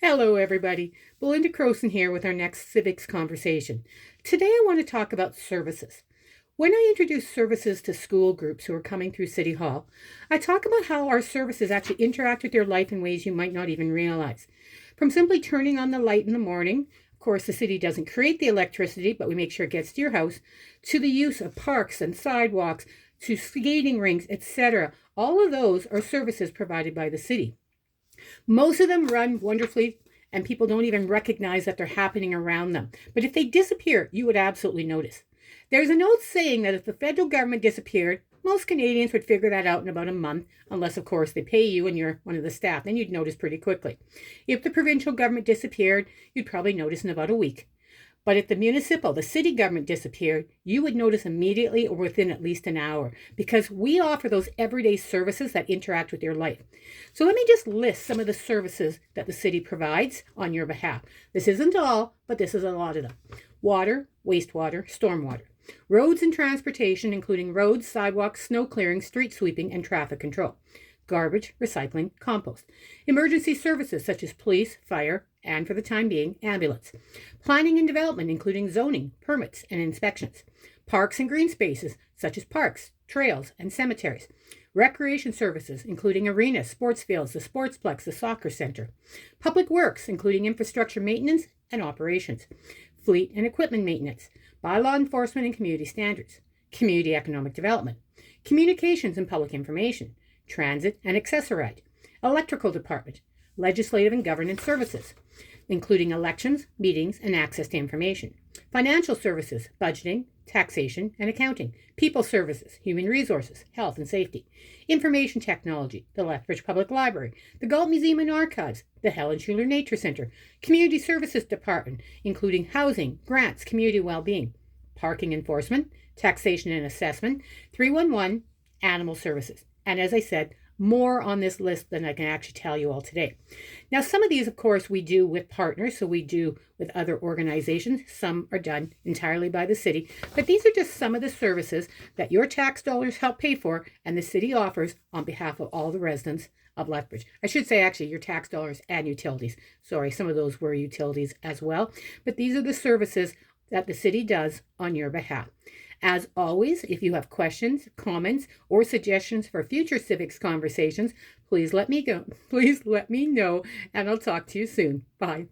Hello, everybody. Belinda Croson here with our next Civics Conversation. Today, I want to talk about services. When I introduce services to school groups who are coming through City Hall, I talk about how our services actually interact with your life in ways you might not even realize. From simply turning on the light in the morning, of course, the city doesn't create the electricity, but we make sure it gets to your house, to the use of parks and sidewalks, to skating rinks, etc. All of those are services provided by the city. Most of them run wonderfully, and people don't even recognize that they're happening around them. But if they disappear, you would absolutely notice. There's an old saying that if the federal government disappeared, most Canadians would figure that out in about a month, unless, of course, they pay you and you're one of the staff. Then you'd notice pretty quickly. If the provincial government disappeared, you'd probably notice in about a week. But if the city government disappeared, you would notice immediately or within at least an hour because we offer those everyday services that interact with your life. So let me just list some of the services that the city provides on your behalf. This isn't all, but this is a lot of them. Water, wastewater, stormwater. Roads and transportation, including roads, sidewalks, snow clearing, street sweeping, and traffic control. Garbage, recycling, compost. Emergency services such as police, fire, and for the time being, ambulance. Planning and development, including zoning, permits, and inspections. Parks and green spaces, such as parks, trails, and cemeteries. Recreation services, including arenas, sports fields, the sportsplex, the soccer center. Public works, including infrastructure maintenance and operations. Fleet and equipment maintenance. Bylaw enforcement and community standards. Community economic development. Communications and public information. Transit and accessoride. Electrical department. Legislative and governance services, including elections, meetings, and access to information. Financial services, budgeting, taxation, and accounting. People services, human resources, health and safety. Information technology, the Lethbridge Public Library, the Galt Museum and Archives, the Helen Schuler Nature Center. Community Services Department, including housing, grants, community well-being. Parking enforcement, taxation and assessment, 311, animal services. And as I said, more on this list than I can actually tell you all today. Now, some of these, of course, we do with partners, so we do with other organizations. Some are done entirely by the city, but these are just some of the services that your tax dollars help pay for and the city offers on behalf of all the residents of Lethbridge. I should say, actually, your tax dollars and utilities. Sorry, some of those were utilities as well, but these are the services that the city does on your behalf. As always, if you have questions, comments, or suggestions for future civics conversations, please let me know, and I'll talk to you soon. Bye.